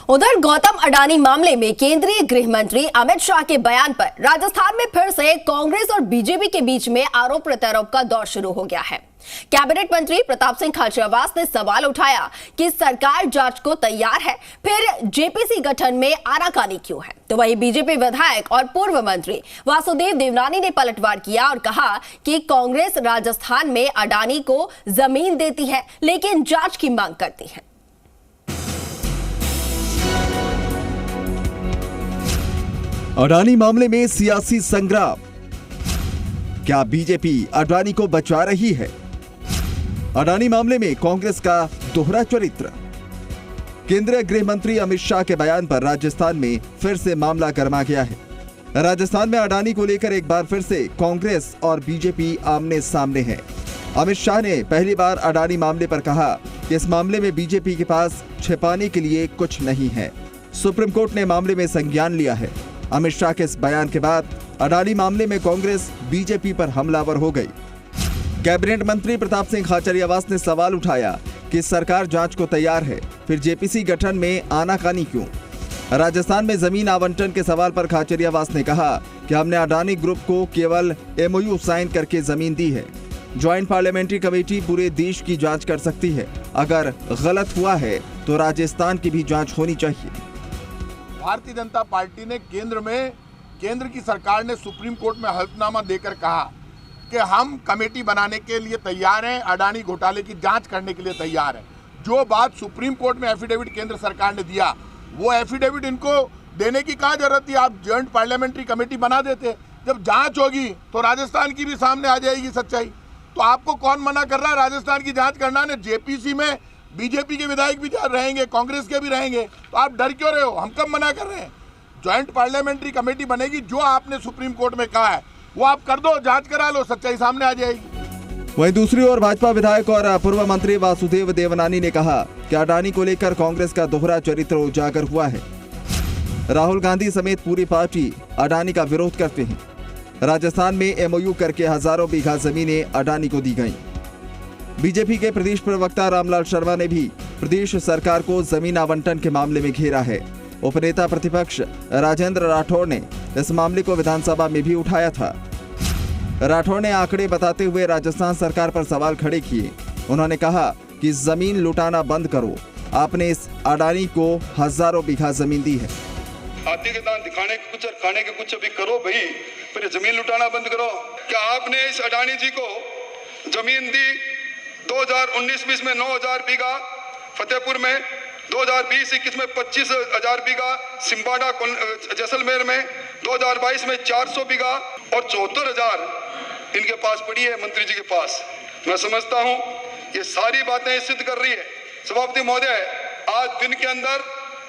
उधर गौतम अडानी मामले में केंद्रीय गृह मंत्री अमित शाह के बयान पर राजस्थान में फिर से कांग्रेस और बीजेपी के बीच में आरोप प्रत्यारोप का दौर शुरू हो गया है। कैबिनेट मंत्री प्रताप सिंह खाचरियावास ने सवाल उठाया कि सरकार जांच को तैयार है, फिर जेपीसी गठन में आनाकानी क्यों है। तो वहीं बीजेपी विधायक और पूर्व मंत्री वासुदेव देवनानी ने पलटवार किया और कहा कि कांग्रेस राजस्थान में अडानी को जमीन देती है लेकिन जांच की मांग करती है। अडानी मामले में सियासी संग्राम, क्या बीजेपी अडानी को बचा रही है? अडानी मामले में कांग्रेस का दोहरा चरित्र। केंद्रीय गृह मंत्री अमित शाह के बयान पर राजस्थान में फिर से मामला गर्मा गया है। राजस्थान में अडानी को लेकर एक बार फिर से कांग्रेस और बीजेपी आमने सामने है। अमित शाह ने पहली बार अडानी मामले पर कहा कि इस मामले में बीजेपी के पास छिपाने के लिए कुछ नहीं है। सुप्रीम कोर्ट ने मामले में संज्ञान लिया है। अमित शाह के इस बयान के बाद अडानी मामले में कांग्रेस बीजेपी पर हमलावर हो गई। कैबिनेट मंत्री प्रताप सिंह खाचरियावास ने सवाल उठाया कि सरकार जांच को तैयार है, फिर जेपीसी गठन में आनाकानी क्यों? राजस्थान में जमीन आवंटन के सवाल पर खाचरियावास ने कहा कि हमने अडानी ग्रुप को केवल एमओयू साइन करके जमीन दी है। ज्वाइंट पार्लियामेंट्री कमेटी पूरे देश की जांच कर सकती है। अगर गलत हुआ है तो राजस्थान की भी जांच होनी चाहिए। भारतीय जनता पार्टी ने केंद्र की सरकार ने सुप्रीम कोर्ट में हलफनामा देकर कहा कि हम कमेटी बनाने के लिए तैयार हैं, अडानी घोटाले की जांच करने के लिए तैयार हैं। जो बात सुप्रीम कोर्ट में एफिडेविट केंद्र सरकार ने दिया, वो एफिडेविट इनको देने की क्या जरूरत थी? आप जॉइंट पार्लियामेंट्री कमेटी बना देते। जब जांच होगी तो राजस्थान की भी सामने आ जाएगी सच्चाई। तो आपको कौन मना कर रहा है राजस्थान की जाँच करना? ने जेपीसी में बीजेपी के विधायक भी रहेंगे, कांग्रेस के भी रहेंगे, तो आप डर क्यों रहे हो? हम कब मना कर रहे हैं? ज्वाइंट पार्लियामेंट्री कमेटी बनेगी, जो आपने सुप्रीम कोर्ट में कहा है वो आप कर दो, जांच करा लो, सच्चाई सामने आ जाएगी। वहीं दूसरी ओर भाजपा विधायक और पूर्व मंत्री वासुदेव देवनानी ने कहा कि अडानी को लेकर कांग्रेस का दोहरा चरित्र उजागर हुआ है। राहुल गांधी समेत पूरी पार्टी अडानी का विरोध करते हैं। राजस्थान में एमओयू करके हजारों बीघा जमीनें अडानी को दी गई। बीजेपी के प्रदेश प्रवक्ता रामलाल शर्मा ने भी प्रदेश सरकार को जमीन आवंटन के मामले में घेरा है। उपनेता प्रतिपक्ष राजेंद्र राठौड़ ने इस मामले को विधानसभा में भी उठाया था। राठौड़ ने आंकड़े बताते हुए राजस्थान सरकार पर सवाल खड़े किए। उन्होंने कहा कि जमीन लुटाना बंद करो, आपने इस अडानी को हजारों बीघा जमीन दी है। हाथी के दांत दिखाने के कुछ और खाने के कुछ भी करो भाई, फिर जमीन लुटाना बंद करो। क्या आपने इस अडानी जी को जमीन दी 2019-20 में 9,000 बीघा फतेहपुर में, 2020-21 में 25,000 बीघा सिम्बाड़ा जैसलमेर में, 2022 में 400 बीघा और 74,000 इनके पास पड़ी है मंत्री जी के पास। मैं समझता हूं ये सारी बातें सिद्ध कर रही है। सभापति महोदय, आज दिन के अंदर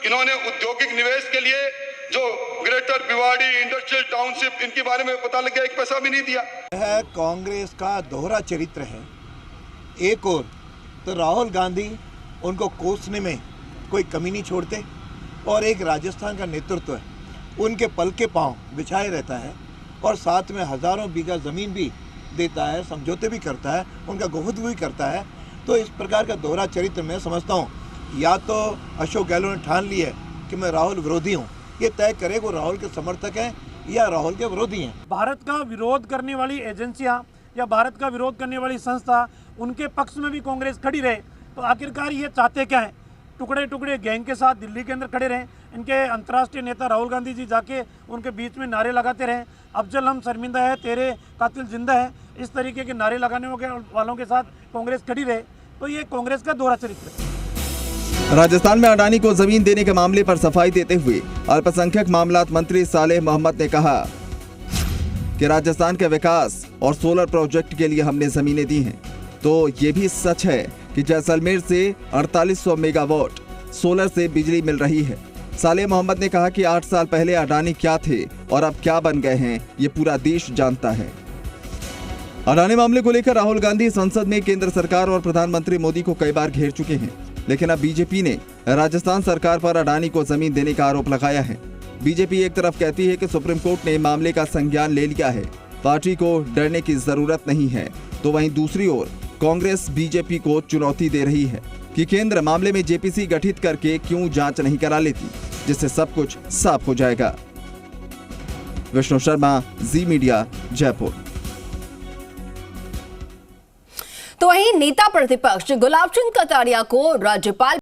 इन्होंने औद्योगिक निवेश के लिए जो ग्रेटर भिवाड़ी इंडस्ट्रियल टाउनशिप, इनके बारे में पता लग गया, एक पैसा भी नहीं दिया। यह कांग्रेस का दोहरा चरित्र है। एक और तो राहुल गांधी उनको कोसने में कोई कमी नहीं छोड़ते, और एक राजस्थान का नेतृत्व है, उनके पल के पांव बिछाए रहता है और साथ में हजारों बीघा ज़मीन भी देता है, समझौते भी करता है, उनका गुफ्त भी करता है। तो इस प्रकार का दोहरा चरित्र मैं समझता हूँ, या तो अशोक गहलोत ने ठान लिया है कि मैं राहुल विरोधी हूँ, ये तय करे वो राहुल के समर्थक हैं या राहुल के विरोधी हैं। भारत का विरोध करने वाली एजेंसियाँ या भारत का विरोध करने वाली संस्था, उनके पक्ष में भी कांग्रेस खड़ी रहे। तो आखिरकार ये चाहते क्या है? टुकड़े टुकड़े गैंग के साथ दिल्ली के अंदर खड़े रहें, इनके अंतर्राष्ट्रीय नेता राहुल गांधी जी जाके उनके बीच में नारे लगाते रहें, अफजल हम शर्मिंदा है, तेरे कातिल जिंदा है, इस तरीके के नारे लगाने वालों के साथ कांग्रेस खड़ी रहे। तो ये कांग्रेस का दोहरा चरित्र है। राजस्थान में अडानी को जमीन देने के मामले पर सफाई देते हुए अल्पसंख्यक मामलात मंत्री सालेह मोहम्मद ने कहा कि राजस्थान के विकास और सोलर प्रोजेक्ट के लिए हमने जमीनें दी हैं। तो ये भी सच है कि जैसलमेर से 4800 मेगावाट सोलर से बिजली मिल रही है। सालेह मोहम्मद ने कहा कि 8 साल पहले अडानी क्या थे और अब क्या बन गए हैं, ये पूरा देश जानता है। अडानी मामले को लेकर राहुल गांधी संसद में केंद्र सरकार और प्रधानमंत्री मोदी को कई बार घेर चुके हैं, लेकिन अब बीजेपी ने राजस्थान सरकार पर अडानी को जमीन देने का आरोप लगाया है। बीजेपी एक तरफ कहती है कि सुप्रीम कोर्ट ने मामले का संज्ञान ले लिया है, पार्टी को डरने की जरूरत नहीं है, तो वहीं दूसरी ओर कांग्रेस बीजेपी को चुनौती दे रही है कि केंद्र मामले में जेपीसी गठित करके क्यों जांच नहीं करा लेती, जिससे सब कुछ साफ हो जाएगा। विष्णु शर्मा, जी मीडिया, जयपुर। तो वहीं नेता प्रतिपक्ष गुलाब चंद कटारिया को राज्यपाल